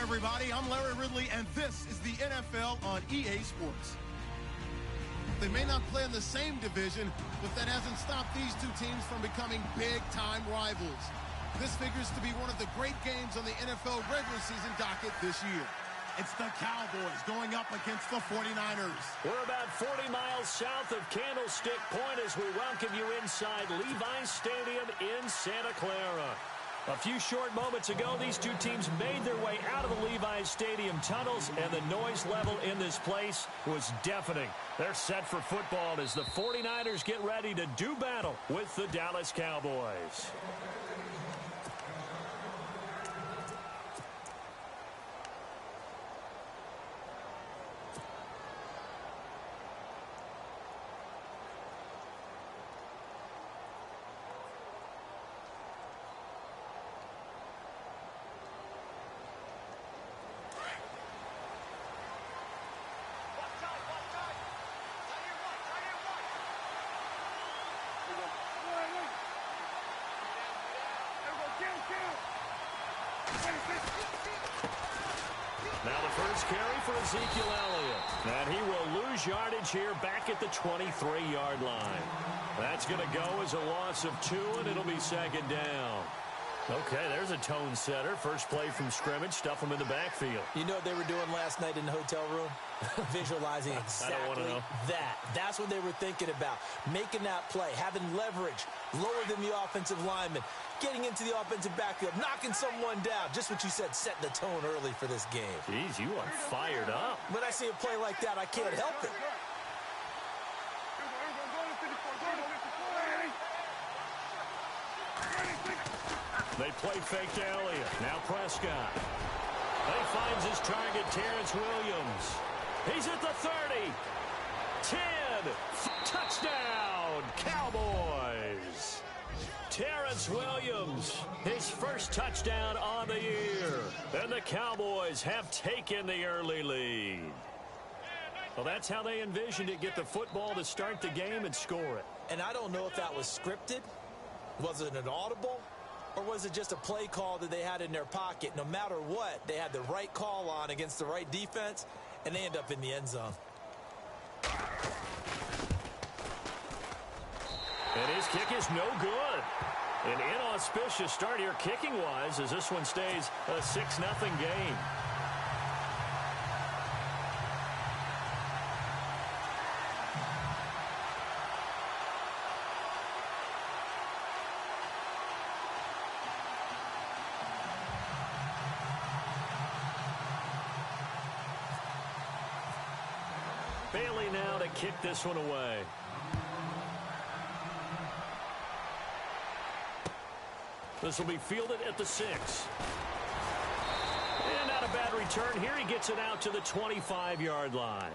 everybody. I'm Larry Ridley, and this is the NFL on EA Sports. They may not play in the same division, but that hasn't stopped these two teams from becoming big-time rivals. This figures to be one of the great games on the NFL regular season docket this year. It's the Cowboys going up against the 49ers. We're about 40 miles south of Candlestick Point as we welcome you inside Levi's Stadium in Santa Clara. A few short moments ago, these two teams made their way out of the Levi's Stadium tunnels, and the noise level in this place was deafening. They're set for football as the 49ers get ready to do battle with the Dallas Cowboys. Now the first carry for Ezekiel Elliott. And he will lose yardage here back at the 23-yard line. That's going to go as a loss of 2, and it'll be second down. Okay, there's a tone setter. First play from scrimmage, stuff them in the backfield. You know what they were doing last night in the hotel room? Visualizing exactly that. That's what they were thinking about. Making that play, having leverage, lower than the offensive lineman, getting into the offensive backfield, knocking someone down. Just what you said, setting the tone early for this game. Jeez, you are fired up. When I see a play like that, I can't help it. They play fake to Elliott. Now Prescott. He finds his target, Terrence Williams. He's at the 30. 10. Touchdown, Cowboys. Terrence Williams, his first touchdown on the year. And the Cowboys have taken the early lead. Well, that's how they envisioned it. Get the football to start the game and score it. And I don't know if that was scripted. Was it an audible? Or was it just a play call that they had in their pocket? No matter what, they had the right call on against the right defense, and they end up in the end zone. And his kick is no good. An inauspicious start here kicking-wise as this one stays a 6-0 game. Bailey now to kick this one away. This will be fielded at the 6. And not a bad return here. He gets it out to the 25-yard line.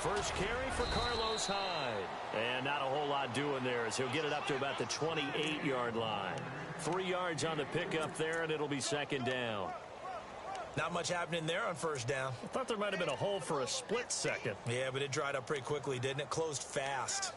First carry for Carlos Hyde. And not a whole lot doing there as he'll get it up to about the 28-yard line. 3 yards on the pickup there, and it'll be second down. Not much happening there on first down. I thought there might have been a hole for a split second. Yeah, but it dried up pretty quickly, didn't it? Closed fast.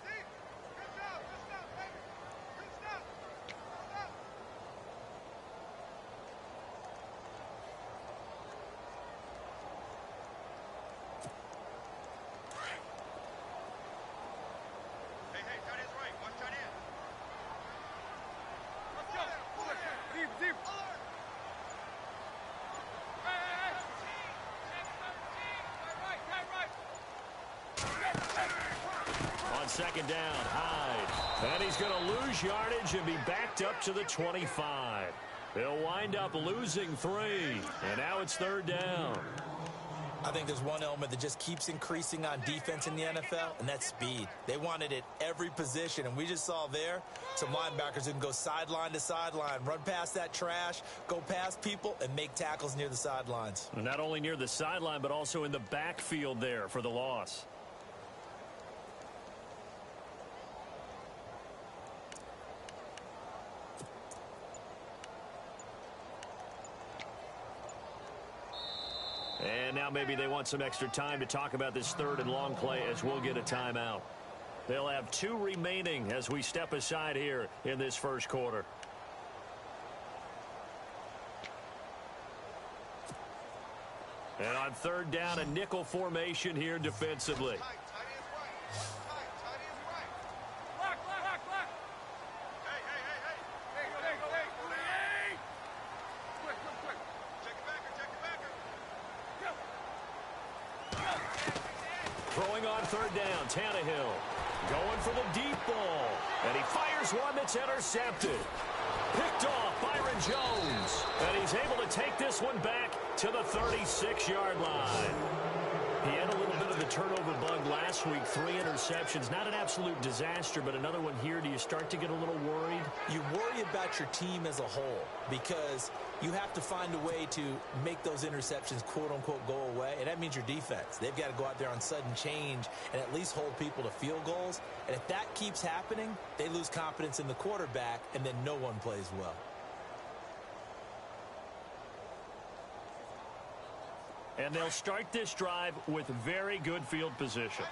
Second down, Hyde. And he's going to lose yardage and be backed up to the 25. They'll wind up losing 3. And now it's third down. I think there's one element that just keeps increasing on defense in the NFL, and that's speed. They want it at every position, and we just saw there some linebackers who can go sideline to sideline, run past that trash, go past people, and make tackles near the sidelines. And not only near the sideline, but also in the backfield there for the loss. And now maybe they want some extra time to talk about this third and long play as we'll get a timeout. They'll have 2 remaining as we step aside here in this first quarter. And on third down, a nickel formation here defensively. Throwing on third down, Tannehill going for the deep ball. And he fires one that's intercepted. Picked off Byron Jones. And he's able to take this one back to the 36-yard line. He had a little bit of the turnover bug last week, 3 interceptions. Not an absolute disaster, but another one here. Do you start to get a little worried? You worry about your team as a whole because you have to find a way to make those interceptions, quote-unquote, go away, and that means your defense. They've got to go out there on sudden change and at least hold people to field goals. And if that keeps happening, they lose confidence in the quarterback, and then no one plays well. And they'll start this drive with very good field position.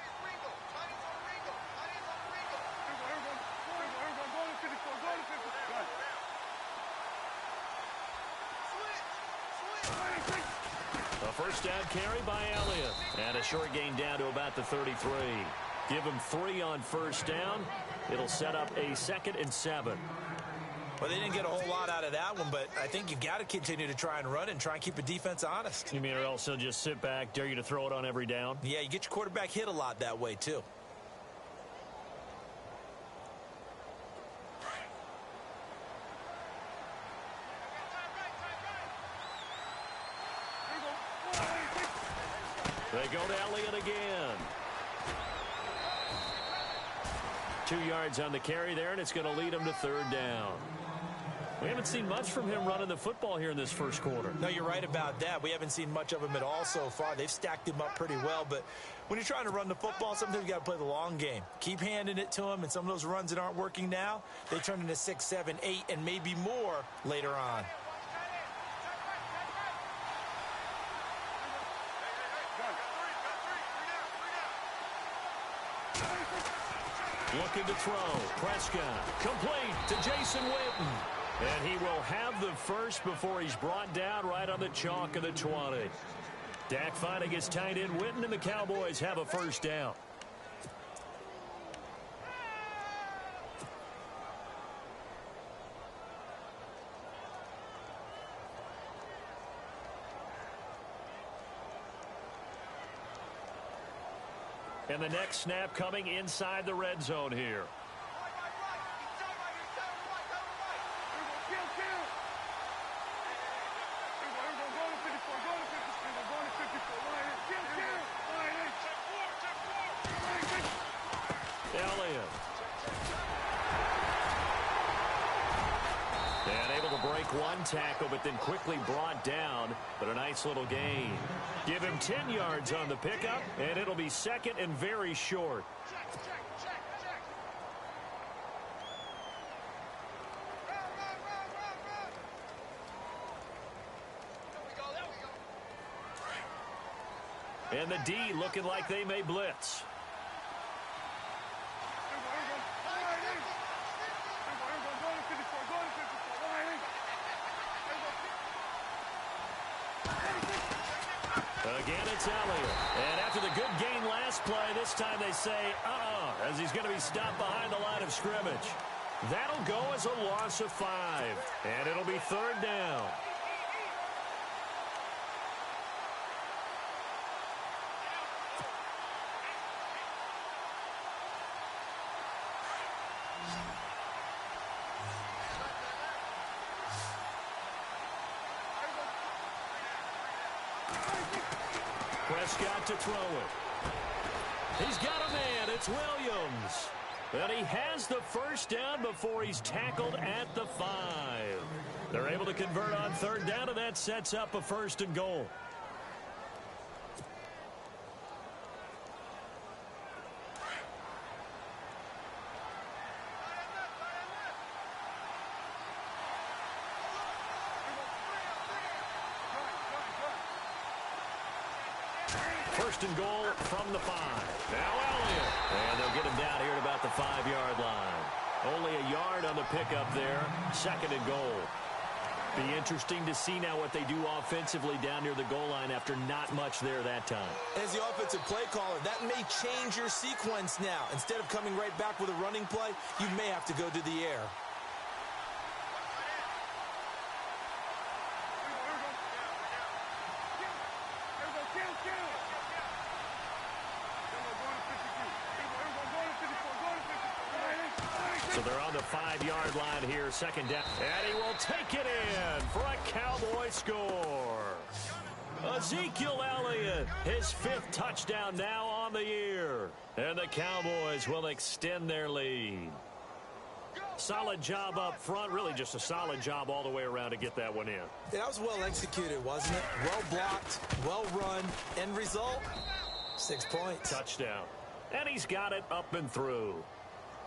A first down carry by Elliott. And a short gain down to about the 33. Give him 3 on first down. It'll set up a 2nd and 7. Well, they didn't get a whole lot out of that one, but I think you've got to continue to try and run and try and keep the defense honest. You mean or else they'll just sit back, dare you to throw it on every down? Yeah, you get your quarterback hit a lot that way, too. They go to Elliott again. 2 yards on the carry there, and it's going to lead him to third down. We haven't seen much from him running the football here in this first quarter. No, you're right about that. We haven't seen much of him at all so far. They've stacked him up pretty well, but when you're trying to run the football, sometimes you got to play the long game. Keep handing it to him, and some of those runs that aren't working now, they turn into 6, 7, 8, and maybe more later on. Looking to throw. Prescott. Complete to Jason Witten. And he will have the first before he's brought down right on the chalk of the 20. Dak finding his tight end Witten, and the Cowboys have a first down. And the next snap coming inside the red zone here. Elliott. And able to break one tackle, but then quickly brought down. But a nice little gain. Give him 10 yards on the pickup, and it'll be 2nd and very short. And the D looking like they may blitz. Again, it's Elliott. And after the good gain last play, this time they say, as he's going to be stopped behind the line of scrimmage. That'll go as a loss of 5. And it'll be third down. Prescott to throw it. He's got a man. It's Williams. And he has the first down before he's tackled at the 5. They're able to convert on third down, and that sets up a first and goal. First and goal from the 5. Now Elliott. And they'll get him down here at about the 5-yard line. Only a yard on the pickup there. Second and goal. Be interesting to see now what they do offensively down near the goal line after not much there that time. As the offensive play caller, that may change your sequence now. Instead of coming right back with a running play, you may have to go to the air. So they're on the 5-yard line here, second down. And he will take it in for a Cowboy score. Ezekiel Elliott, his 5th touchdown now on the year. And the Cowboys will extend their lead. Solid job up front, really just a solid job all the way around to get that one in. Yeah, that was well executed, wasn't it? Well blocked, well run. End result, 6 points. Touchdown. And he's got it up and through.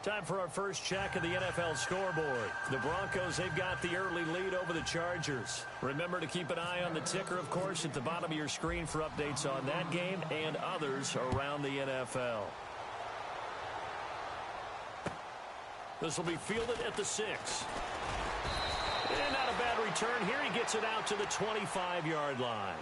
Time for our first check of the NFL scoreboard. The Broncos, they've got the early lead over the Chargers. Remember to keep an eye on the ticker, of course, at the bottom of your screen for updates on that game and others around the NFL. This will be fielded at the 6. And not a bad return here. He gets it out to the 25-yard line.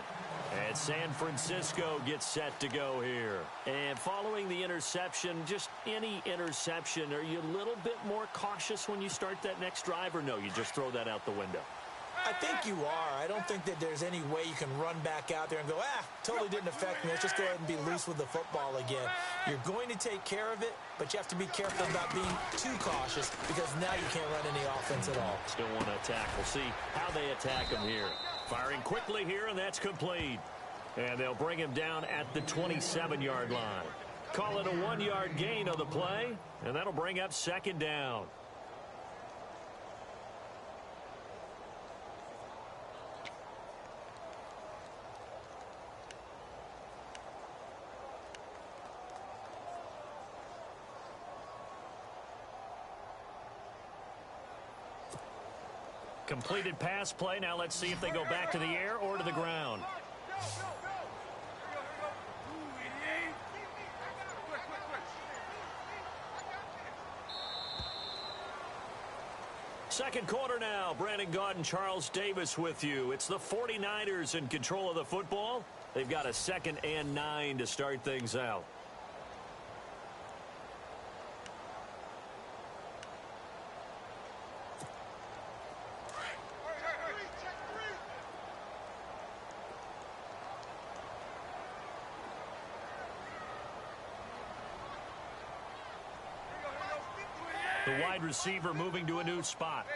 And San Francisco gets set to go here. And following the interception, just any interception, are you a little bit more cautious when you start that next drive, or no, you just throw that out the window? I think you are. I don't think that there's any way you can run back out there and go, totally didn't affect me. Let's just go ahead and be loose with the football again. You're going to take care of it, but you have to be careful about being too cautious because now you can't run any offense at all. Still want to attack. We'll see how they attack him here. Firing quickly here, and that's complete. And they'll bring him down at the 27-yard line. Call it a 1-yard gain on the play, and that'll bring up second down. Completed pass play. Now let's see if they go back to the air or to the ground. Second quarter now. Brandon Gaudin and Charles Davis with you. It's the 49ers in control of the football. They've got a 2nd and 9 to start things out. The wide receiver moving to a new spot.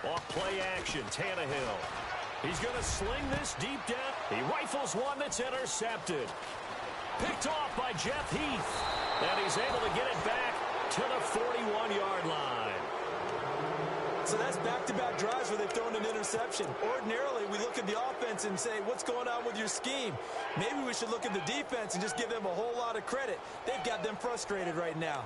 Off play action, Tannehill. He's going to sling this deep down. He rifles one that's intercepted. Picked off by Jeff Heath. And he's able to get it back to the 41-yard line. So that's back-to-back drives where they've thrown an interception. Ordinarily, we look at the offense and say, what's going on with your scheme? Maybe we should look at the defense and just give them a whole lot of credit. They've got them frustrated right now.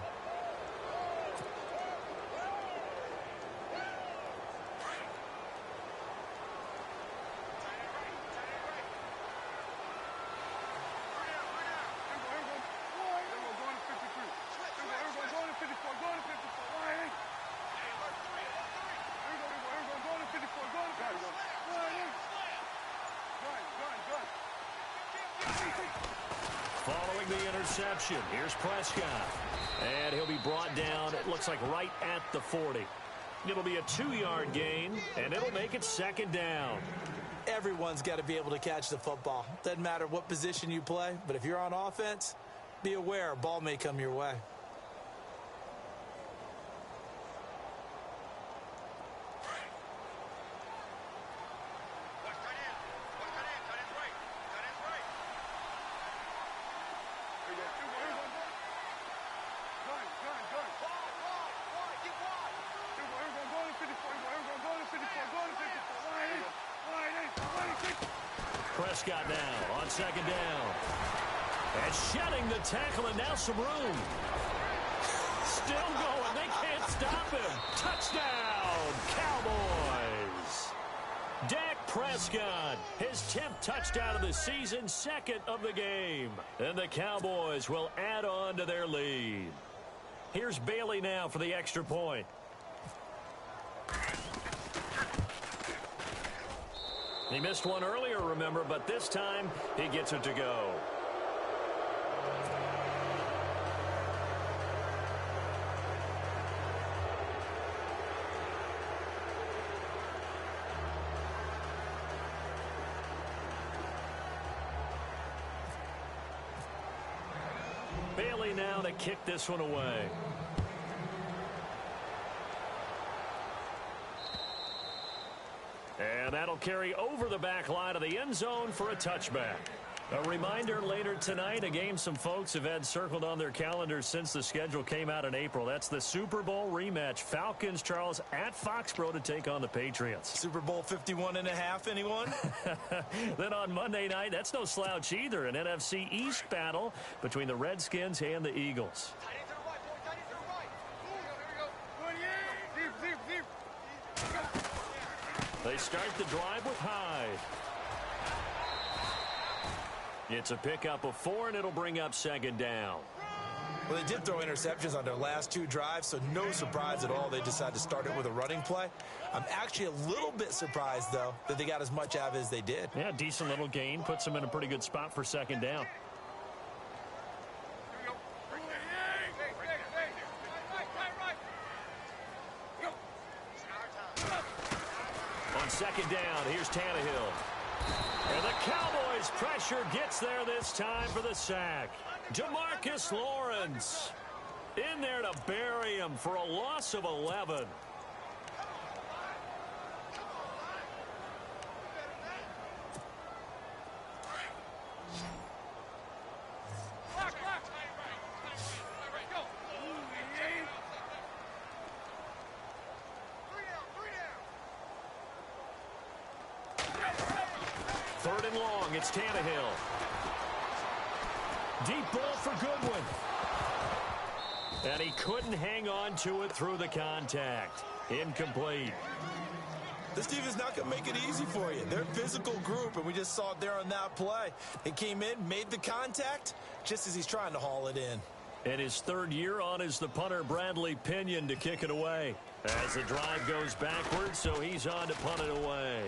Following the interception, here's Prescott. And he'll be brought down, it looks like right at the 40. It'll be a 2-yard gain, and it'll make it second down. Everyone's got to be able to catch the football. Doesn't matter what position you play, but if you're on offense, be aware a ball may come your way. Prescott now on second down. And shedding the tackle, and now some room. Still going. They can't stop him. Touchdown, Cowboys. Dak Prescott, his 10th touchdown of the season, second of the game. And the Cowboys will add on to their lead. Here's Bailey now for the extra point. He missed one earlier, remember, but this time he gets it to go. Bailey now to kick this one away. And that'll carry over the back line of the end zone for a touchback. A reminder later tonight, a game some folks have had circled on their calendars since the schedule came out in April. That's the Super Bowl rematch. Falcons, Charles, at Foxborough to take on the Patriots. Super Bowl 51.5, anyone? Then on Monday night, that's no slouch either. An NFC East battle between the Redskins and the Eagles. They start the drive with Hyde. It's a pickup of 4, and it'll bring up second down. Well, they did throw interceptions on their last 2 drives, so no surprise at all they decided to start it with a running play. I'm actually a little bit surprised, though, that they got as much out of it as they did. Yeah, decent little gain. Puts them in a pretty good spot for second down. On second down, here's Tannehill. And the Cowboys' pressure gets there this time for the sack. DeMarcus Lawrence in there to bury him for a loss of 11. Third and long, it's Tannehill. Deep ball for Goodwin. And he couldn't hang on to it through the contact. Incomplete. This team is not going to make it easy for you. They're a physical group, and we just saw it there on that play. He came in, made the contact, just as he's trying to haul it in. And his third year on is the punter Bradley Pinion to kick it away. As the drive goes backwards, so he's on to punt it away.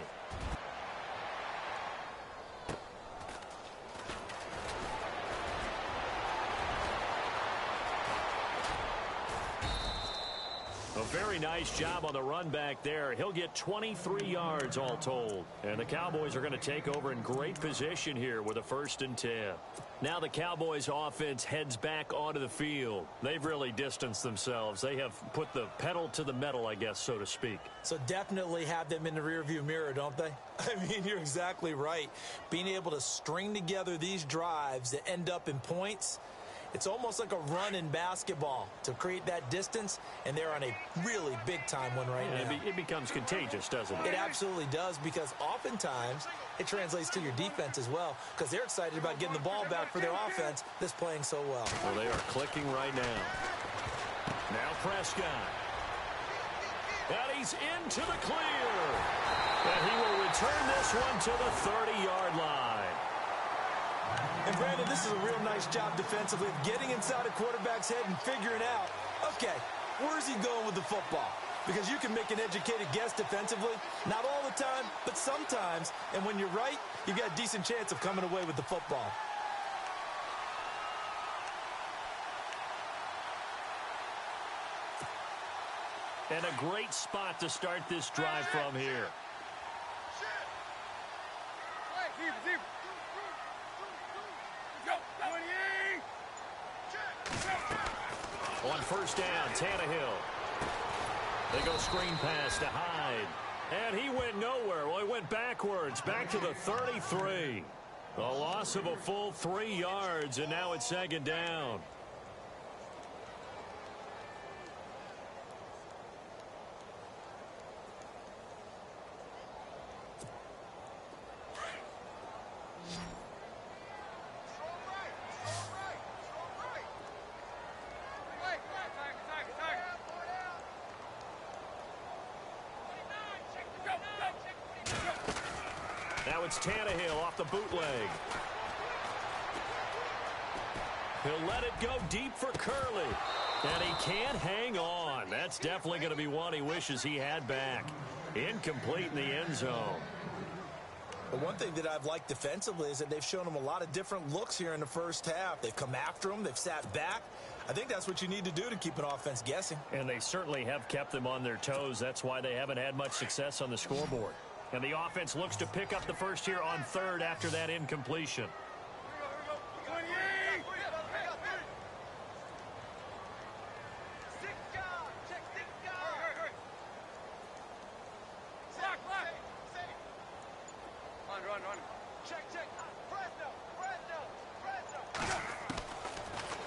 A very nice job on the run back there. He'll get 23 yards all told. And the Cowboys are going to take over in great position here with a 1st and 10. Now the Cowboys offense heads back onto the field. They've really distanced themselves. They have put the pedal to the metal, I guess, so to speak. So definitely have them in the rearview mirror, don't they? I mean, you're exactly right. Being able to string together these drives that end up in points, it's almost like a run in basketball to create that distance, and they're on a really big-time one right now. It becomes contagious, doesn't it? It absolutely does, because oftentimes it translates to your defense as well, because they're excited about getting the ball back for their offense that's playing so well. Well, they are clicking right now. Now Prescott. And he's into the clear. And he will return this one to the 30-yard line. And, Brandon, this is a real nice job defensively of getting inside a quarterback's head and figuring out, okay, where's he going with the football? Because you can make an educated guess defensively, not all the time, but sometimes. And when you're right, you've got a decent chance of coming away with the football. And a great spot to start this drive from here. On 1st down, Tannehill. They go screen pass to Hyde. And he went nowhere. Well, he went backwards, back to the 33. A loss of a full 3 yards, and now it's second down. Now it's Tannehill off the bootleg. He'll let it go deep for Curley. And he can't hang on. That's definitely going to be one he wishes he had back. Incomplete in the end zone. But one thing that I've liked defensively is that they've shown him a lot of different looks here in the first half. They've come after him. They've sat back. I think that's what you need to do to keep an offense guessing. And they certainly have kept them on their toes. That's why they haven't had much success on the scoreboard. And the offense looks to pick up the first here on third after that incompletion.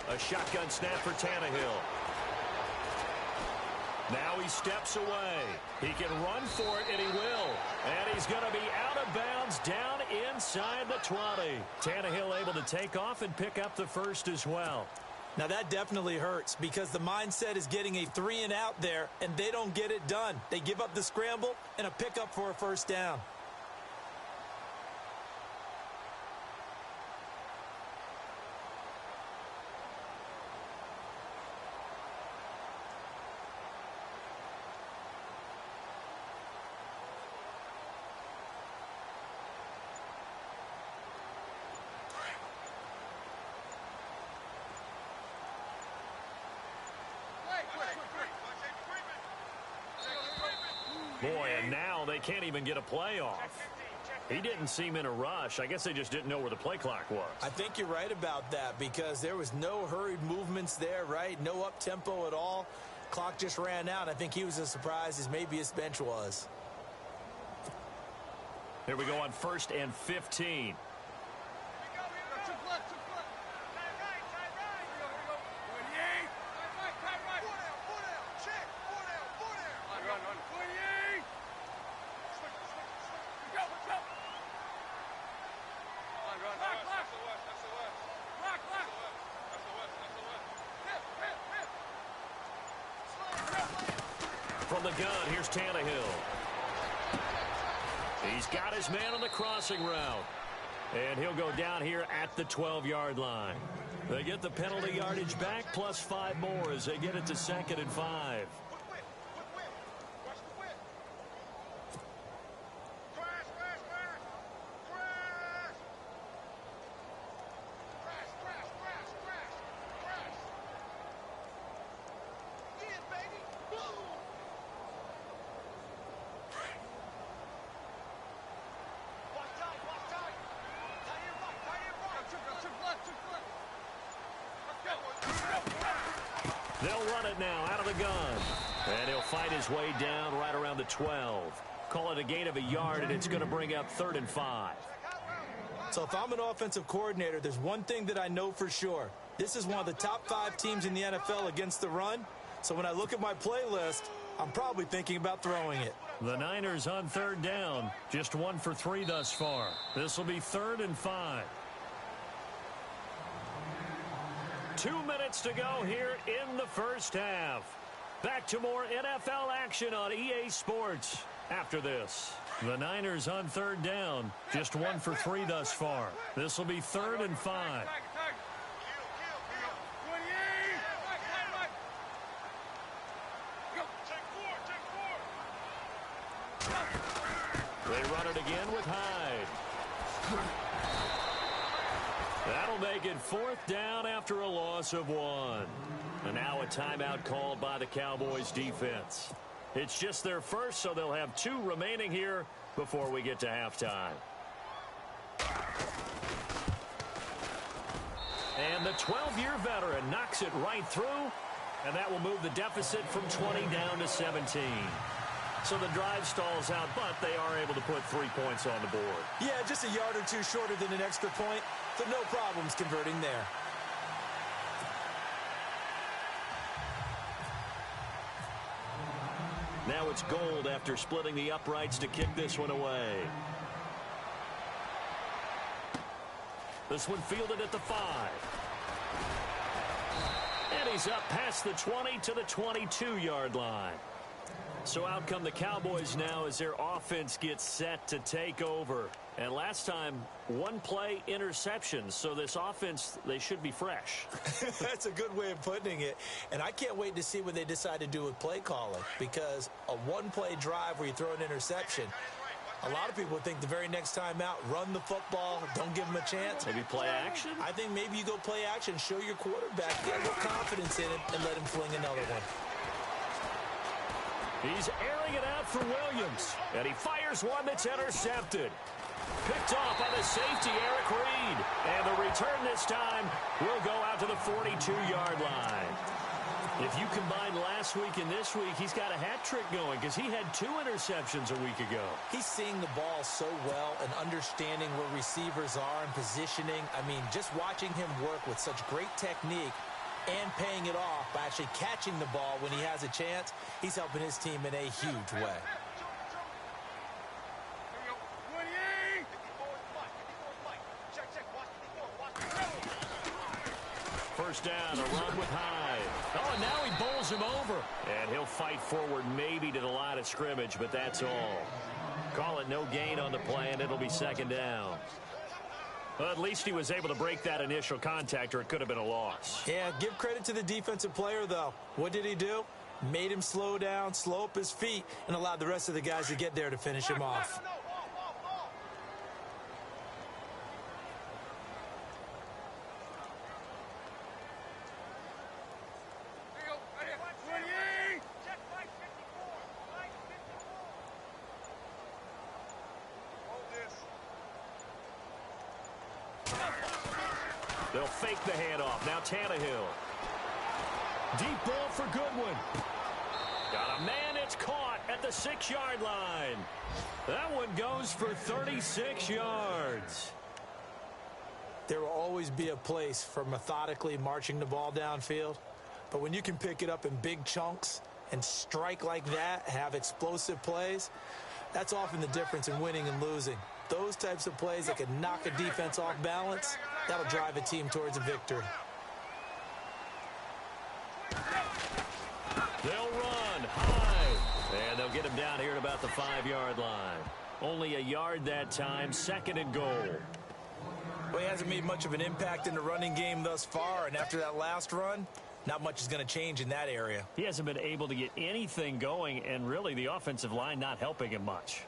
A shotgun snap for Tannehill. Now he steps away. He can run for it, and he will. And he's going to be out of bounds down inside the 20. Tannehill able to take off and pick up the first as well. Now that definitely hurts because the mindset is getting a 3-and-out there, and they don't get it done. They give up the scramble and a pickup for a first down. Boy, and now they can't even get a play off. He didn't seem in a rush. I guess they just didn't know where the play clock was. I think you're right about that because there was no hurried movements there, right? No up-tempo at all. Clock just ran out. I think he was as surprised as maybe his bench was. Here we go on 1st and 15. From the gun, here's Tannehill. He's got his man on the crossing route. And he'll go down here at the 12-yard line. They get the penalty yardage back plus 5 more as they get it to 2nd and 5. They'll run it now out of the gun. And he'll fight his way down right around the 12. Call it a gain of a yard, and it's going to bring up 3rd and 5. So if I'm an offensive coordinator, there's one thing that I know for sure. This is one of the top 5 teams in the NFL against the run. So when I look at my playlist, I'm probably thinking about throwing it. The Niners on 3rd down. Just 1 for 3 thus far. This will be 3rd and 5. 2 minutes to go here in the first half. Back to more NFL action on EA Sports after this. The Niners on 3rd down. Just 1 for 3 thus far. This will be 3rd and 5. They run it again with Hyde. That'll make it 4th down after a loss of 1. And now a timeout called by the Cowboys defense. It's just their first, so they'll have 2 remaining here before we get to halftime. And the 12-year veteran knocks it right through, and that will move the deficit from 20 down to 17. So the drive stalls out, but they are able to put 3 points on the board. Yeah, just a yard or 2 shorter than an extra point, so no problems converting there. Now it's Gold after splitting the uprights to kick this one away. This one fielded at the 5. And he's up past the 20 to the 22-yard line. So out come the Cowboys now as their offense gets set to take over. And last time, one play interception. So this offense, they should be fresh. That's a good way of putting it. And I can't wait to see what they decide to do with play calling. Because a one-play drive where you throw an interception, a lot of people think the very next time out, run the football, don't give them a chance. Maybe play action? I think maybe you go play action, show your quarterback, get a little confidence in it, and let him fling another one. He's airing it out for Williams. And he fires one that's intercepted. Picked off by the safety, Eric Reed. And the return this time will go out to the 42-yard line. If you combine last week and this week, he's got a hat trick going because he had 2 interceptions a week ago. He's seeing the ball so well and understanding where receivers are and positioning. I mean, just watching him work with such great technique and paying it off by actually catching the ball when he has a chance, he's helping his team in a huge way. First down, a run with Hyde. Oh, and now he bowls him over. And he'll fight forward maybe to the line of scrimmage, but that's all. Call it no gain on the play, and it'll be second down. Well, at least he was able to break that initial contact, or it could have been a loss. Yeah, give credit to the defensive player, though. What did he do? Made him slow down, slow up his feet, and allowed the rest of the guys to get there to finish him off. They'll fake the handoff. Now Tannehill. Deep ball for Goodwin. Got a man. It's caught at the 6-yard line. That one goes for 36 yards. There will always be a place for methodically marching the ball downfield. But when you can pick it up in big chunks and strike like that, have explosive plays, that's often the difference in winning and losing. Those types of plays that can knock a defense off balance, that'll drive a team towards a victory. They'll run high, and they'll get him down here at about the 5-yard line. Only a yard that time, 2nd and goal. Well, he hasn't made much of an impact in the running game thus far, and after that last run, not much is going to change in that area. He hasn't been able to get anything going, and really the offensive line not helping him much.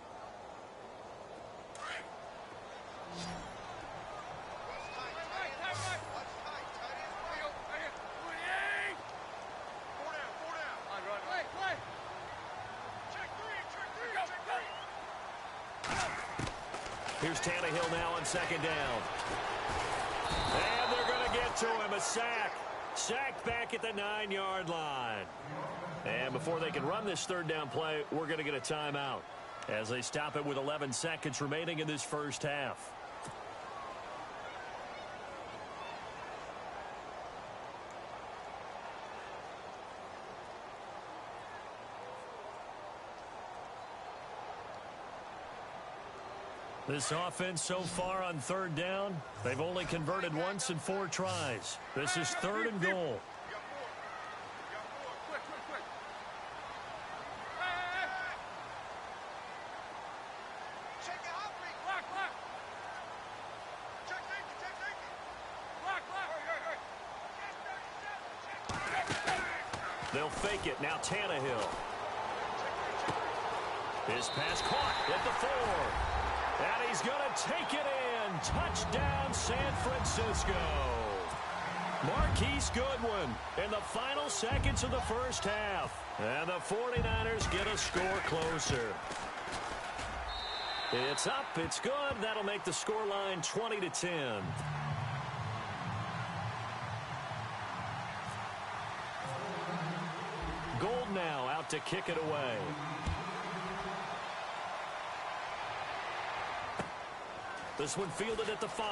Here's Tannehill now on 2nd down. And they're going to get to him. A sack. Sacked back at the 9-yard line. And before they can run this 3rd down play, we're going to get a timeout as they stop it with 11 seconds remaining in this first half. This offense so far on 3rd down, they've only converted once in 4 tries. This is 3rd and goal. They'll fake it. Now Tannehill. His pass caught at the 4. And he's going to take it in. Touchdown, San Francisco. Marquise Goodwin in the final seconds of the first half. And the 49ers get a score closer. It's up. It's good. That'll make the scoreline 20-10. Gold now out to kick it away. This one fielded at the 5.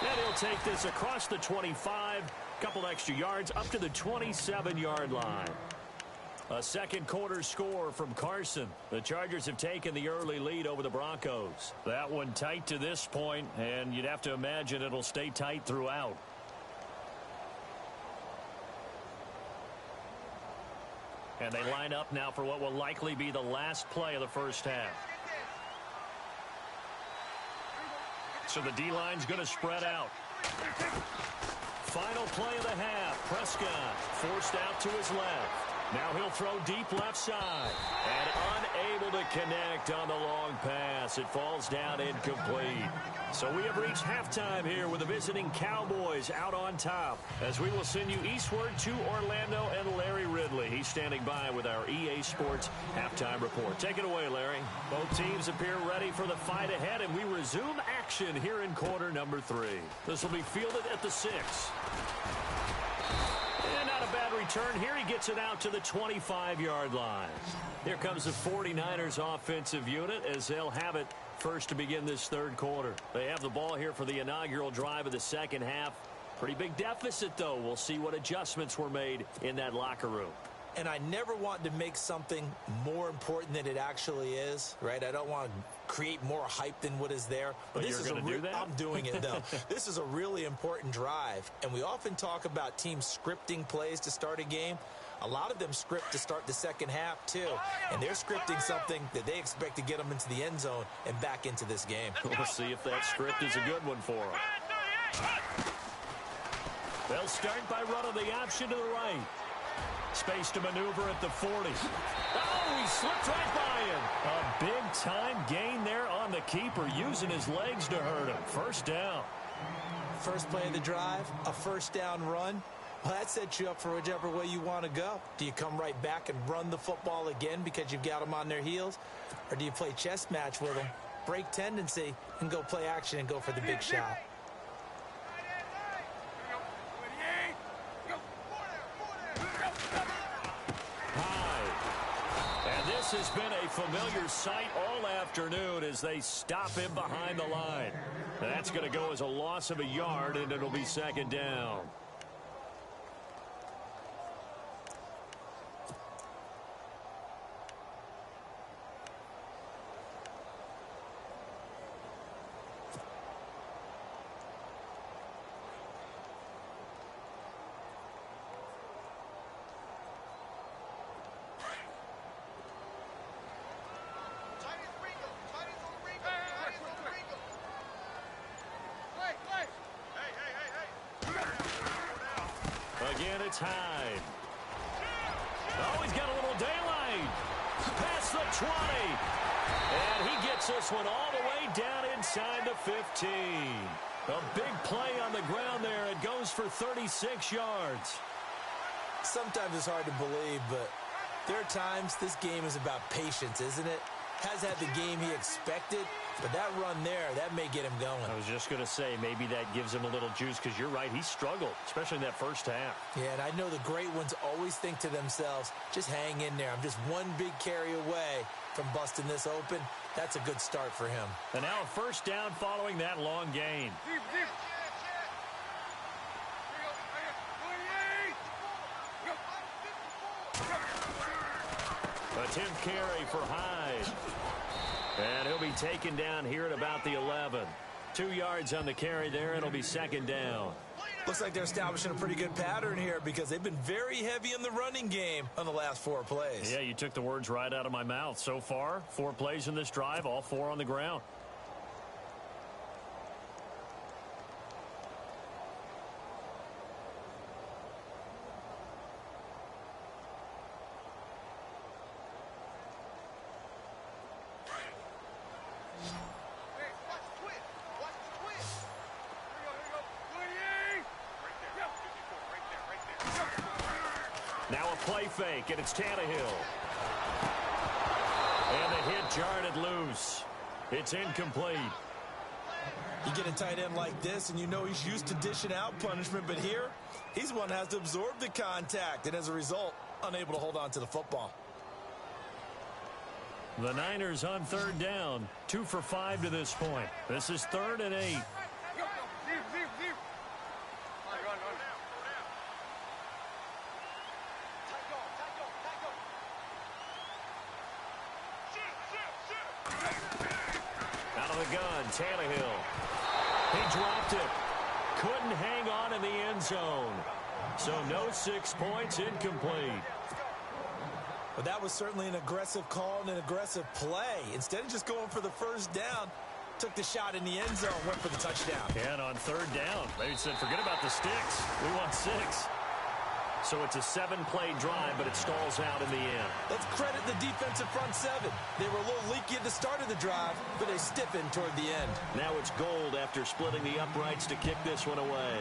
And he'll take this across the 25. Couple extra yards up to the 27-yard line. A second quarter score from Carson. The Chargers have taken the early lead over the Broncos. That one tight to this point, and you'd have to imagine it'll stay tight throughout. And they line up now for what will likely be the last play of the first half. So the D-line's going to spread out. Final play of the half. Prescott forced out to his left. Now he'll throw deep left side. And unable to connect on the long pass. It falls down incomplete. So we have reached halftime here with the visiting Cowboys out on top. As we will send you eastward to Orlando and Larry Ridley. He's standing by with our EA Sports halftime report. Take it away, Larry. Both teams appear ready for the fight ahead, and we resume action here in quarter number 3. This will be fielded at the 6. And not a bad return here. He gets it out to the 25-yard line. Here comes the 49ers offensive unit as they'll have it first to begin this third quarter. They have the ball here for the inaugural drive of the second half. Pretty big deficit, though. We'll see what adjustments were made in that locker room. And I never want to make something more important than it actually is, right? I don't want to create more hype than what is there. But this is do that? I'm doing it, though. This is a really important drive. And we often talk about teams scripting plays to start a game. A lot of them script to start the second half, too. And they're scripting something that they expect to get them into the end zone and back into this game. We'll see if that script is a good one for them. They'll start by running the option to the right. Space to maneuver at the 40. Oh, he slipped right by him. A big-time gain there on the keeper, using his legs to hurt him. First down. First play of the drive, a first down run. Well, that sets you up for whichever way you want to go. Do you come right back and run the football again because you've got them on their heels? Or do you play chess match with them, break tendency, and go play action and go for the big shot? This has been a familiar sight all afternoon as they stop him behind the line. That's going to go as a loss of a yard, and it'll be second down. Again, it's Hyde. Oh, he's got a little daylight. Past the 20. And he gets this one all the way down inside the 15. A big play on the ground there. It goes for 36 yards. Sometimes it's hard to believe, but there are times this game is about patience, isn't it? Has had the game he expected, but that run there, that may get him going. I was just going to say, maybe that gives him a little juice, because you're right, he struggled, especially in that first half. Yeah, and I know the great ones always think to themselves, just hang in there. I'm just one big carry away from busting this open. That's a good start for him. And now a first down following that long gain. Attempt carry for Hyde. And he'll be taken down here at about the 11. 2 yards on the carry there. It'll be second down. Looks like they're establishing a pretty good pattern here because they've been very heavy in the running game on the last 4 plays. Yeah, you took the words right out of my mouth. So far, 4 plays in this drive, all 4 on the ground. Now a play fake, and it's Tannehill. And the hit jarred loose. It's incomplete. You get a tight end like this, and you know he's used to dishing out punishment, but here, he's one that has to absorb the contact, and as a result, unable to hold on to the football. The Niners on third down, 2 for 5 to this point. This is 3rd and 8. Out of the gun, Tannehill. He dropped it. Couldn't hang on in the end zone. So no 6 points, incomplete. Well, that was certainly an aggressive call and an aggressive play. Instead of just going for the first down, took the shot in the end zone, went for the touchdown. And on third down, they said, forget about the sticks. We want 6. So it's a 7-play drive, but it stalls out in the end. Let's credit the defensive front 7. They were a little leaky at the start of the drive, but they stiffened toward the end. Now it's Gold after splitting the uprights to kick this one away.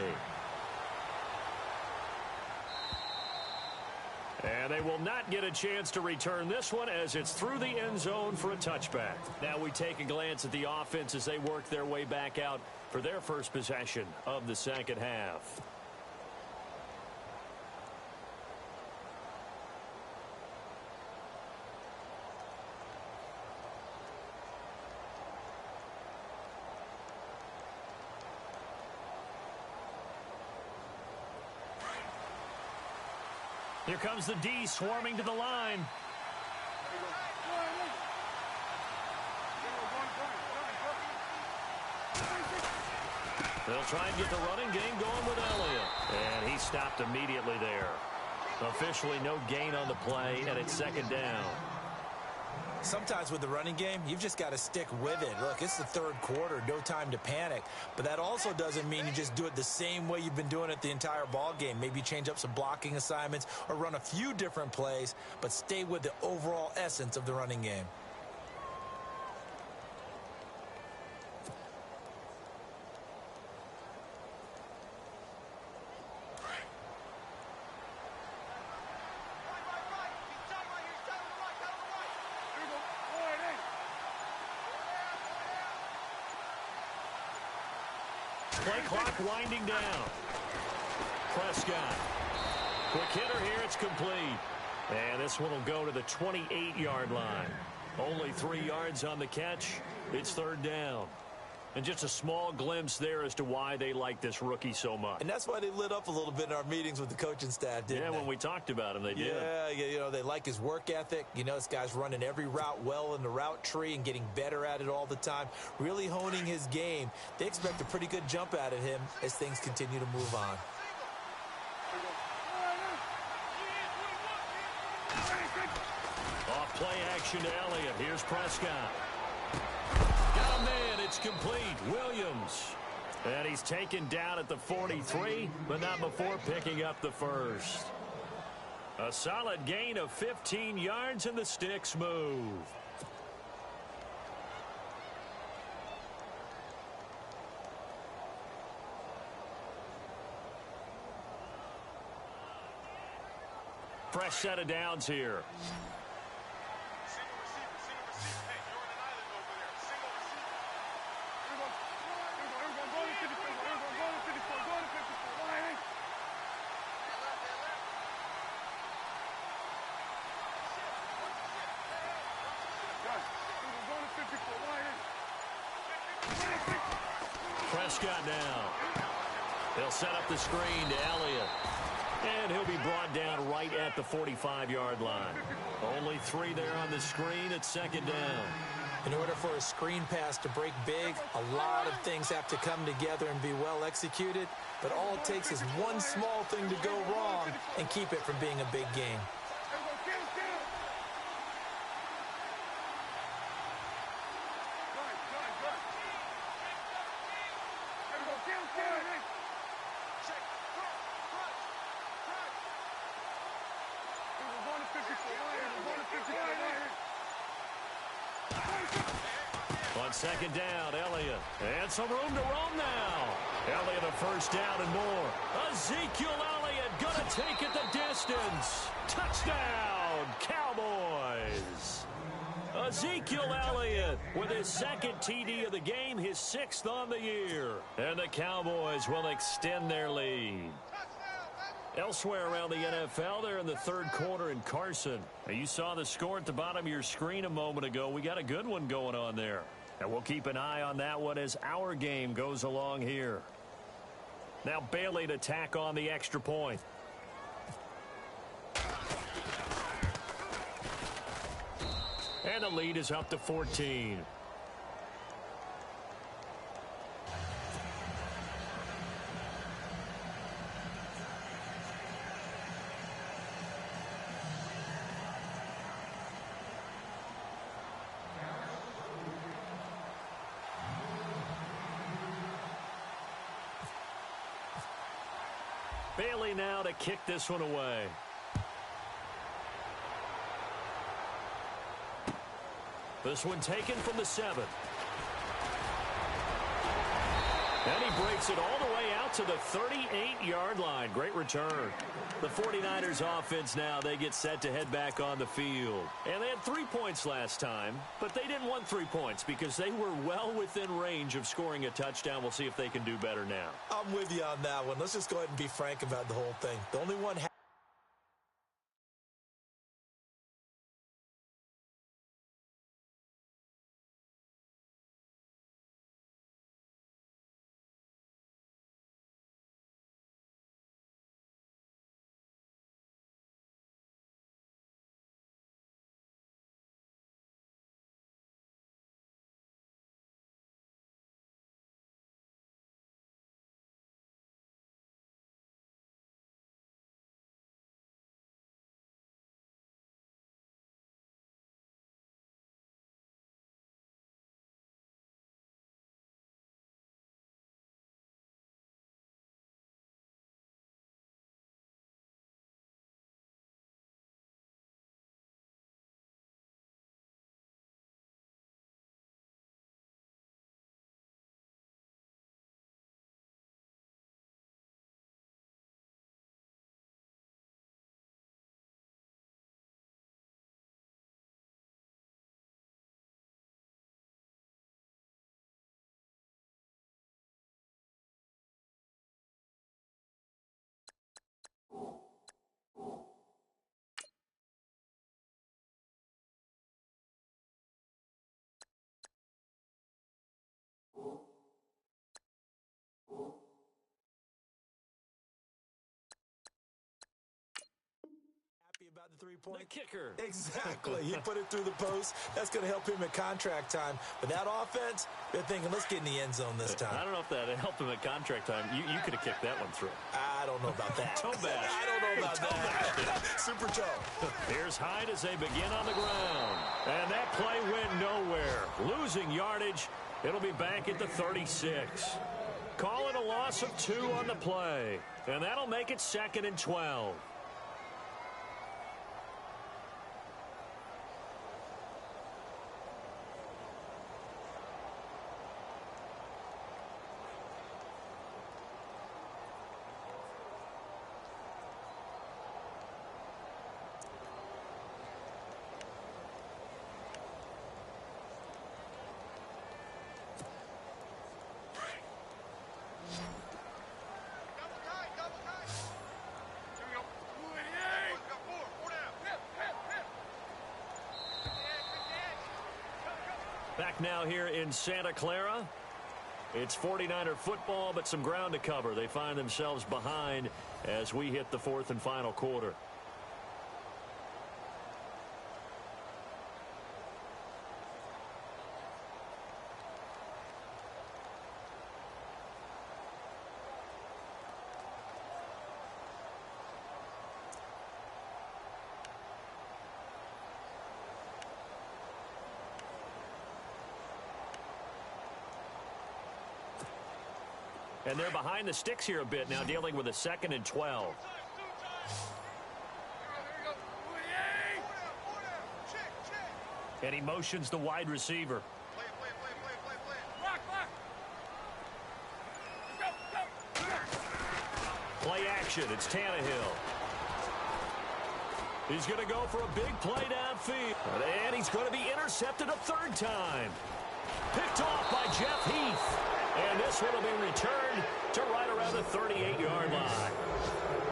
And they will not get a chance to return this one as it's through the end zone for a touchback. Now we take a glance at the offense as they work their way back out for their first possession of the second half. Here comes the D swarming to the line. They'll try and get the running game going with Elliott. And he stopped immediately there. Officially no gain on the play, and it's second down. Sometimes with the running game, you've just got to stick with it. Look, it's the third quarter, no time to panic. But that also doesn't mean you just do it the same way you've been doing it the entire ball game. Maybe change up some blocking assignments or run a few different plays, but stay with the overall essence of the running game. Play clock winding down. Prescott. Quick hitter here. It's complete. And this one will go to the 28-yard line. Only 3 yards on the catch. It's third down. And just a small glimpse there as to why they like this rookie so much. And that's why they lit up a little bit in our meetings with the coaching staff, didn't they? Yeah, when we talked about him, they did. Yeah, you know, they like his work ethic. You know, this guy's running every route well in the route tree and getting better at it all the time, really honing his game. They expect a pretty good jump out of him as things continue to move on. Off play action to Elliott. Here's Prescott. Got a man. It's complete. Williams. And he's taken down at the 43, but not before picking up the first. A solid gain of 15 yards, and the sticks move. Fresh set of downs here. Prescott now. They'll set up the screen to Elliott. And he'll be brought down right at the 45-yard line. Only 3 there on the screen at second down. In order for a screen pass to break big, a lot of things have to come together and be well executed. But all it takes is one small thing to go wrong and keep it from being a big game. On second down, Elliott. And some room to roam now. Elliott a first down and more. Ezekiel Elliott gonna take it the distance. Touchdown, Cowboys. Ezekiel Elliott with his second TD of the game, his 6th on the year. And the Cowboys will extend their lead. Elsewhere around the NFL, they're in the third quarter in Carson. Now, you saw the score at the bottom of your screen a moment ago. We got a good one going on there. And we'll keep an eye on that one as our game goes along here. Now Bailey to tack on the extra point. And the lead is up to 14. Bailey now to kick this one away. This one taken from the 7. And he breaks it all the way out to the 38-yard line. Great return. The 49ers offense now, they get set to head back on the field. And they had 3 points last time, but they didn't want 3 points because they were well within range of scoring a touchdown. We'll see if they can do better now. I'm with you on that one. Let's just go ahead and be frank about the whole thing. The only one about the 3-point. The kicker. Exactly. He put it through the post. That's going to help him at contract time. But that offense, they're thinking, let's get in the end zone this time. I don't know if that helped him at contract time. You could have kicked that one through. I don't know about that. Toe bash. I don't know about that. Super toe. Here's Hyde as they begin on the ground. And that play went nowhere. Losing yardage. It'll be back at the 36. Call it a loss of 2 on the play. And that'll make it 2nd and 12. Back now here in Santa Clara. It's 49er football, but some ground to cover. They find themselves behind as we hit the 4th and final quarter. And they're behind the sticks here a bit now, dealing with a 2nd and 12. And he motions the wide receiver. Play action. It's Tannehill. He's going to go for a big play downfield. And he's going to be intercepted a 3rd time. Picked off by Jeff Heath. And this one will be returned to right around the 38-yard line.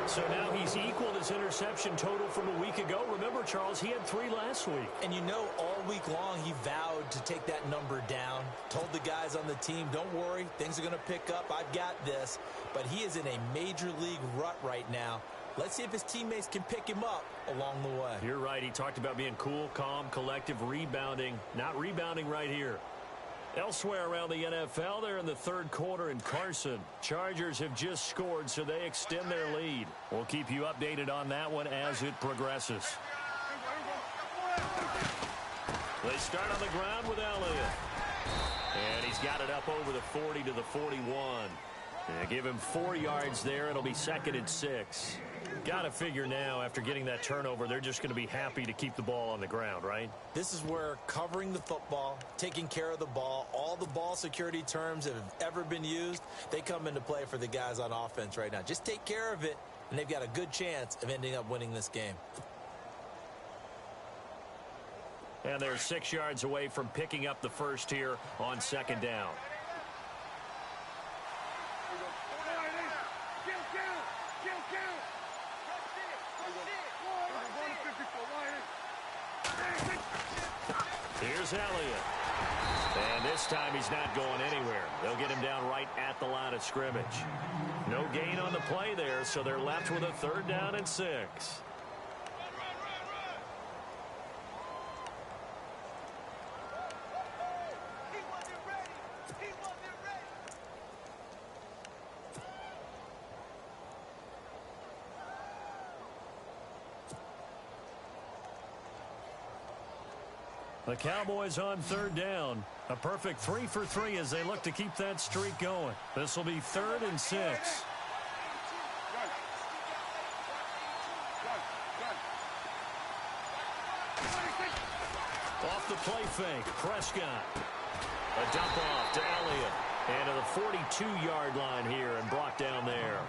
So now he's equaled his interception total from a week ago. Remember, Charles, he had 3 last week. And you know, all week long he vowed to take that number down. Told the guys on the team, don't worry, things are going to pick up. I've got this. But he is in a major league rut right now. Let's see if his teammates can pick him up along the way. You're right. He talked about being cool, calm, collective, rebounding. Not rebounding right here. Elsewhere around the NFL, they're in the 3rd quarter in Carson. Chargers have just scored, so they extend their lead. We'll keep you updated on that one as it progresses. They start on the ground with Elliott. And he's got it up over the 40 to the 41. Yeah, give him 4 yards there. It'll be 2nd and 6. Got to figure now, after getting that turnover, they're just going to be happy to keep the ball on the ground, right? This is where covering the football, taking care of the ball, all the ball security terms that have ever been used, they come into play for the guys on offense right now. Just take care of it, and they've got a good chance of ending up winning this game. And they're 6 yards away from picking up the first here on 2nd down. Here's Elliott. And this time he's not going anywhere. They'll get him down right at the line of scrimmage. No gain on the play there, so they're left with a 3rd down and 6. The Cowboys on 3rd down. A perfect 3 for 3 as they look to keep that streak going. This will be 3rd and 6. Off the play fake, Prescott. A dump off to Elliott. And to the 42-yard line here and brought down there.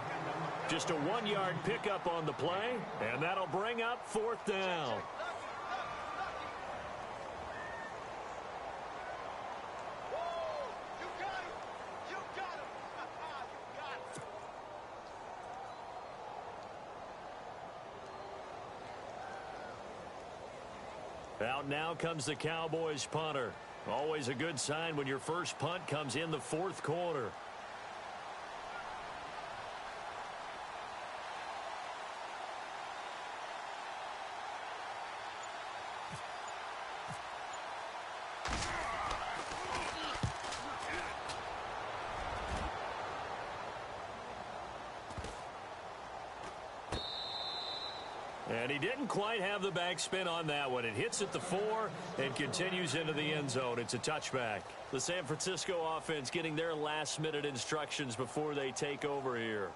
Just a 1-yard pickup on the play, and that'll bring up 4th down. Out now comes the Cowboys punter. Always a good sign when your first punt comes in the 4th quarter. And he didn't quite have the backspin on that one. It hits at the 4 and continues into the end zone. It's a touchback. The San Francisco offense getting their last-minute instructions before they take over here.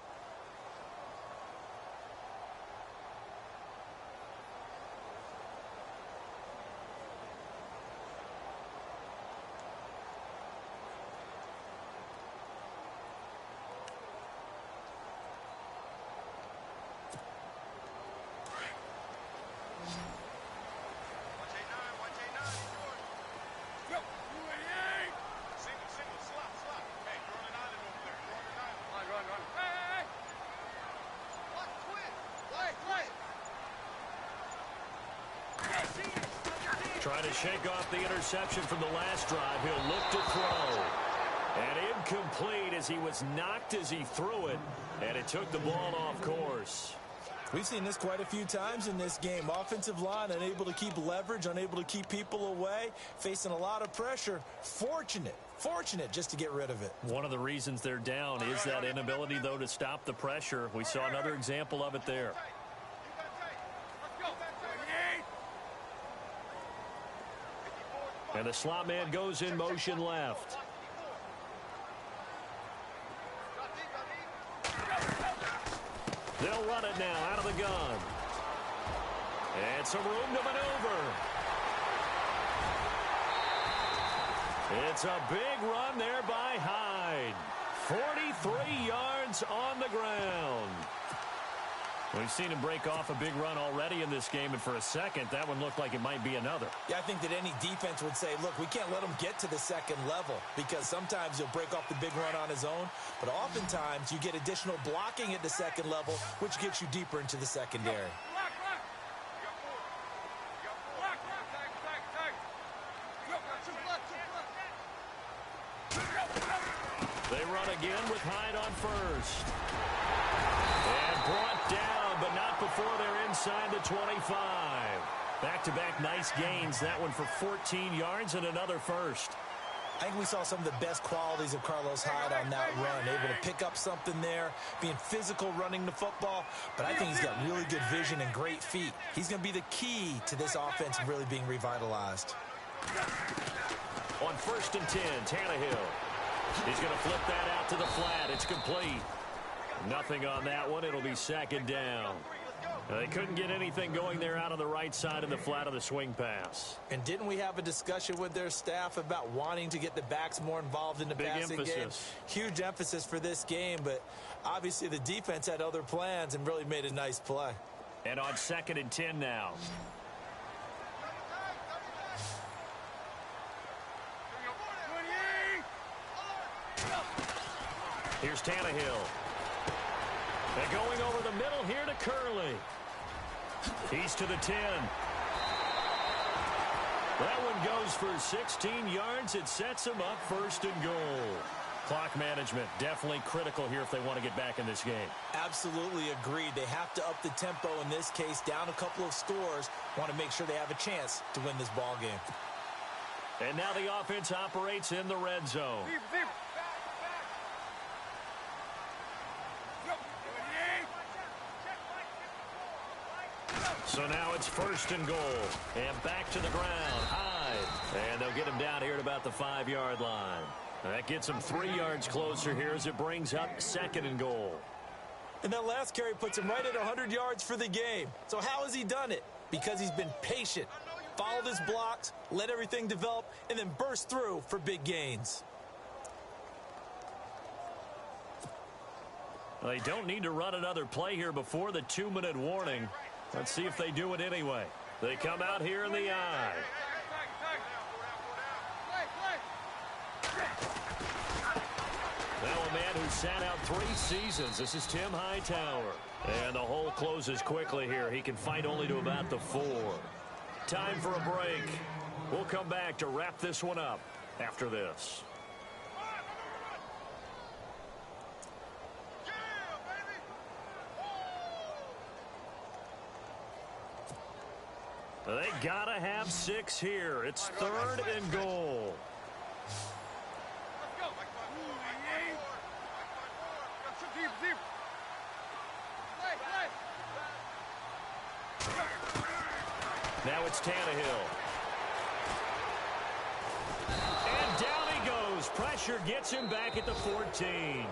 Trying to shake off the interception from the last drive. He'll look to throw. And incomplete as he was knocked as he threw it. And it took the ball off course. We've seen this quite a few times in this game. Offensive line unable to keep leverage, unable to keep people away, facing a lot of pressure. Fortunate just to get rid of it. One of the reasons they're down is that inability, though, to stop the pressure. We saw another example of it there. And the slot man goes in motion left. They'll run it now out of the gun. And some room to maneuver. It's a big run there by Hyde. 43 yards on the ground. We've seen him break off a big run already in this game, and for a second, that one looked like it might be another. Yeah, I think that any defense would say, look, we can't let him get to the second level, because sometimes he'll break off the big run on his own, but oftentimes you get additional blocking at the second level, which gets you deeper into the secondary. They run again with Hyde on first. And brought down, but not before they're inside the 25. Back-to-back nice gains. That one for 14 yards and another first. I think we saw some of the best qualities of Carlos Hyde on that run. Able to pick up something there, being physical running the football. But I think he's got really good vision and great feet. He's going to be the key to this offense really being revitalized. On 1st and 10, Tannehill. He's going to flip that out to the flat. It's complete. Nothing on that one. It'll be second down. They couldn't get anything going there out on the right side of the flat of the swing pass. And didn't we have a discussion with their staff about wanting to get the backs more involved in the passing game? Huge emphasis for this game, but obviously the defense had other plans and really made a nice play. And on 2nd and 10 now. Here's Tannehill. They're going over the middle here to Curley. He's to the 10. That one goes for 16 yards. It sets him up 1st and goal. Clock management definitely critical here if they want to get back in this game. Absolutely agreed. They have to up the tempo in this case, down a couple of scores. Want to make sure they have a chance to win this ball game. And now the offense operates in the red zone. So now it's 1st and goal. And back to the ground. Hyde. And they'll get him down here at about the 5-yard line. That gets him 3 yards closer here as it brings up 2nd and goal. And that last carry puts him right at 100 yards for the game. So how has he done it? Because he's been patient, followed his blocks, let everything develop, and then burst through for big gains. Well, they don't need to run another play here before the 2-minute warning. Let's see if they do it anyway. They come out here in the eye. Now a man who sat out 3 seasons. This is Tim Hightower. And the hole closes quickly here. He can fight only to about the 4. Time for a break. We'll come back to wrap this one up after this. They gotta have 6 here. It's 3rd and goal. Now it's Tannehill. And down he goes. Pressure gets him back at the 14.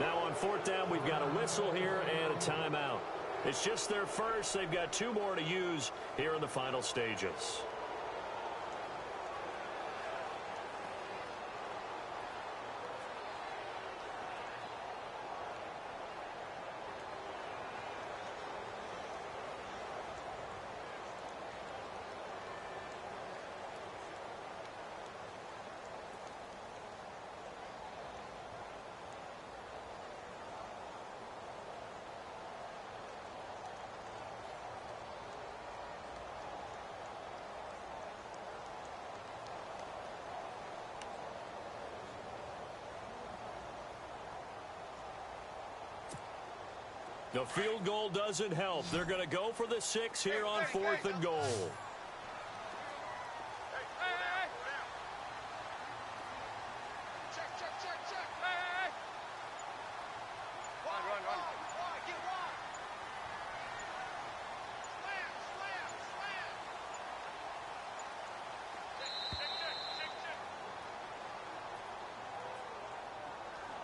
Now on 4th down, we've got a whistle here and a timeout. It's just their first. They've got 2 more to use here in the final stages. The field goal doesn't help. They're going to go for the 6 here on 4th and goal.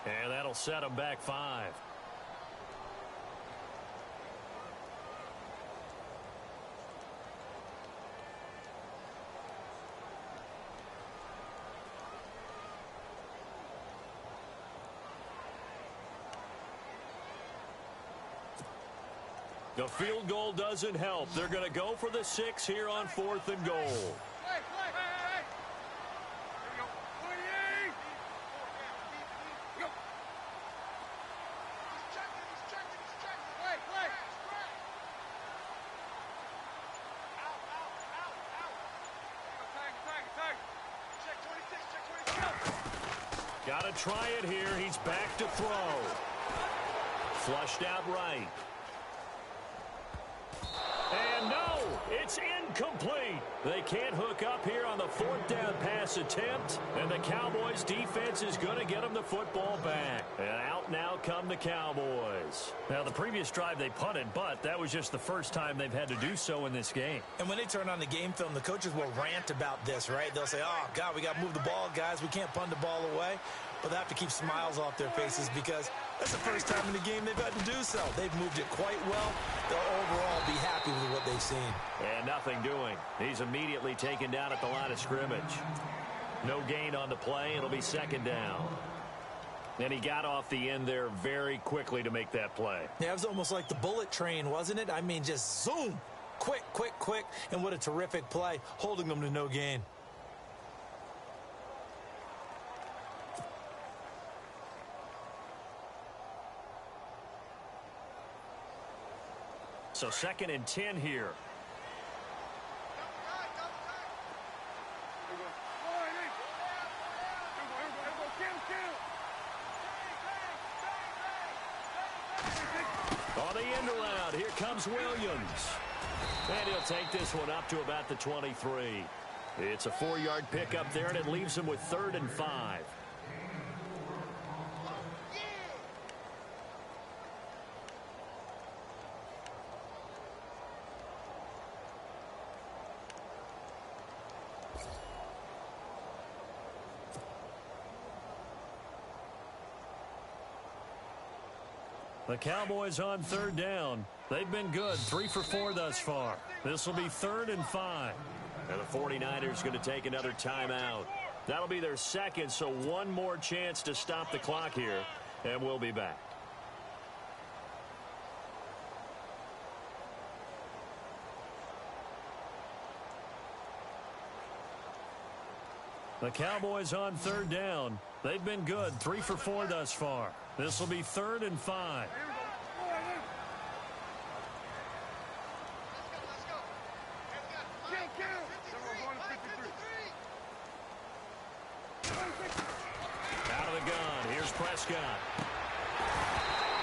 And that'll set them back 5. The field goal doesn't help. They're going to go for the 6 here on 4th and goal. Got to try it here. He's back to throw. Flushed out right. And no, it's incomplete. They can't hook up here on the 4th down pass attempt, and the Cowboys defense is going to get them the football back. And out now come the Cowboys. Now, the previous drive they punted, but that was just the first time they've had to do so in this game. And when they turn on the game film, the coaches will rant about this, right? They'll say, oh, God, we got to move the ball, guys. We can't punt the ball away. but they have to keep smiles off their faces because that's the first time in the game they've had to do so. They've moved it quite well. They'll overall be happy with what they've seen. And nothing doing. He's immediately taken down at the line of scrimmage. No gain on the play. It'll be second down. And he got off the end there very quickly to make that play. Yeah, it was almost like the bullet train, wasn't it? I mean, just zoom. Quick, quick, quick. And what a terrific play, holding them to no gain. So 2nd and 10 here. On the end around, here comes Williams. And he'll take this one up to about the 23. It's a 4-yard pickup there, and it leaves him with 3rd and 5. The Cowboys on 3rd down. They've been good, 3 for 4 thus far. This will be 3rd and 5. And the 49ers going to take another timeout. That'll be their second, so one more chance to stop the clock here, and we'll be back. The Cowboys on 3rd down. They've been good, 3 for 4 thus far. This will be 3rd and 5. Out of the gun, here's Prescott.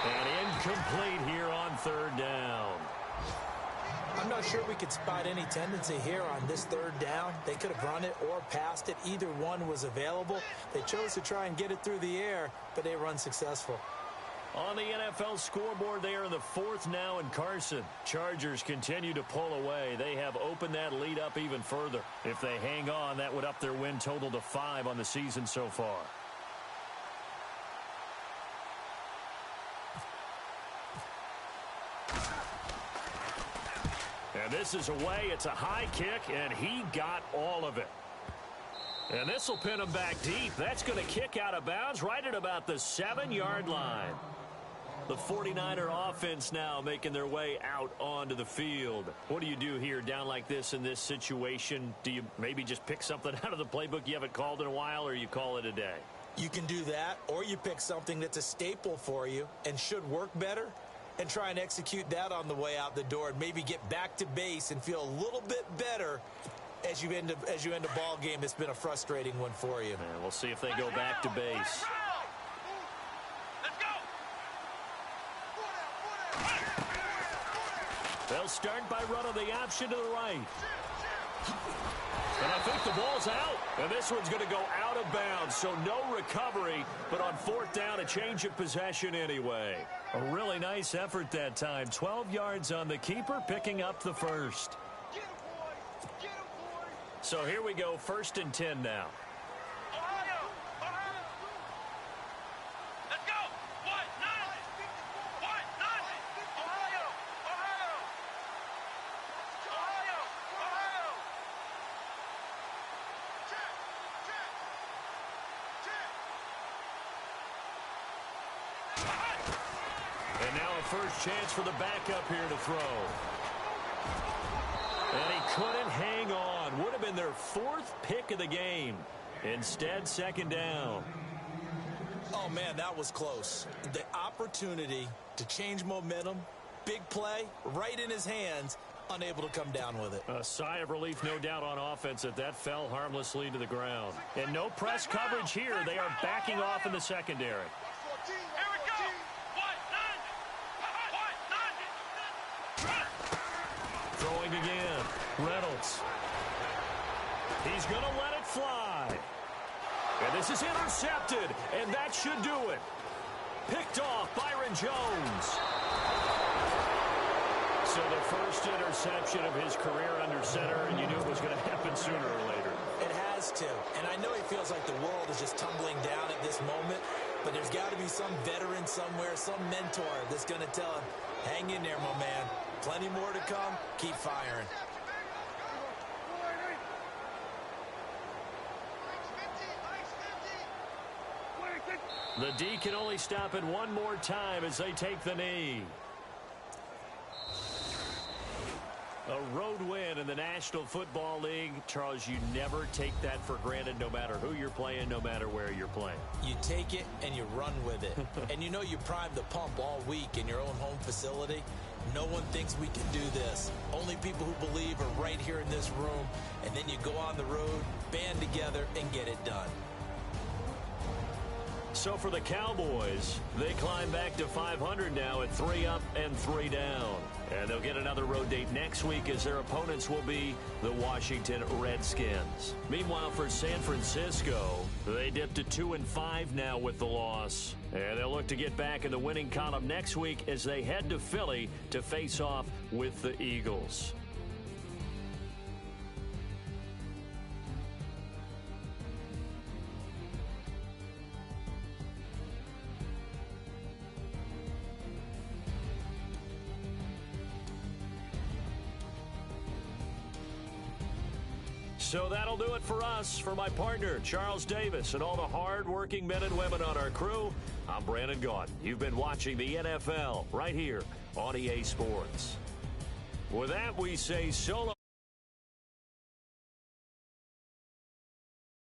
And incomplete here on 3rd down. I'm not sure we could spot any tendency here on this 3rd down. They could have run it or passed it. Either one was available. They chose to try and get it through the air, but they were unsuccessful. On the NFL scoreboard, they are in the 4th now in Carson. Chargers continue to pull away. They have opened that lead up even further. If they hang on, that would up their win total to 5 on the season so far. And this is away. It's a high kick, and he got all of it. And this will pin him back deep. That's going to kick out of bounds right at about the 7-yard line. The 49er offense now making their way out onto the field. What do you do here down like this in this situation? Do you maybe just pick something out of the playbook you haven't called in a while, or you call it a day? You can do that, or you pick something that's a staple for you and should work better and try and execute that on the way out the door and maybe get back to base and feel a little bit better as you end a ball game that's been a frustrating one for you. And we'll see if they go back to base. They'll start by running the option to the right. And I think the ball's out. And this one's going to go out of bounds, so no recovery. But on 4th down, a change of possession anyway. A really nice effort that time. 12 yards on the keeper, picking up the first. So here we go, 1st and 10 now. And now a first chance for the backup here to throw. And he couldn't hang on. Would have been their 4th pick of the game. Instead, 2nd down. Oh, man, that was close. The opportunity to change momentum, big play, right in his hands, unable to come down with it. A sigh of relief, no doubt, on offense that fell harmlessly to the ground. And no press coverage here. They are backing off in the secondary. Throwing again. Reynolds. He's going to let it fly. And this is intercepted, and that should do it. Picked off Byron Jones. So the first interception of his career under center, and you knew it was going to happen sooner or later. It has has to. And I know he feels like the world is just tumbling down at this moment, but there's got to be some veteran somewhere, some mentor that's going to tell him, hang in there, my man. Plenty more to come. Keep firing. The D can only stop it one more time as they take the knee. A road win in the National Football League. Charles, you never take that for granted no matter who you're playing, no matter where you're playing. You take it and you run with it. And you know you primed the pump all week in your own home facility. No one thinks we can do this. Only people who believe are right here in this room. And then you go on the road, band together, and get it done. So for the Cowboys, they climb back to 500 now at 3 up and 3 down. And they'll get another road date next week as their opponents will be the Washington Redskins. Meanwhile, for San Francisco, they dipped to 2-5 now with the loss. And they'll look to get back in the winning column next week as they head to Philly to face off with the Eagles. So that'll do it for us. For my partner, Charles Davis, and all the hard-working men and women on our crew, I'm Brandon Gaudin. You've been watching the NFL right here on EA Sports. With that, we say so long.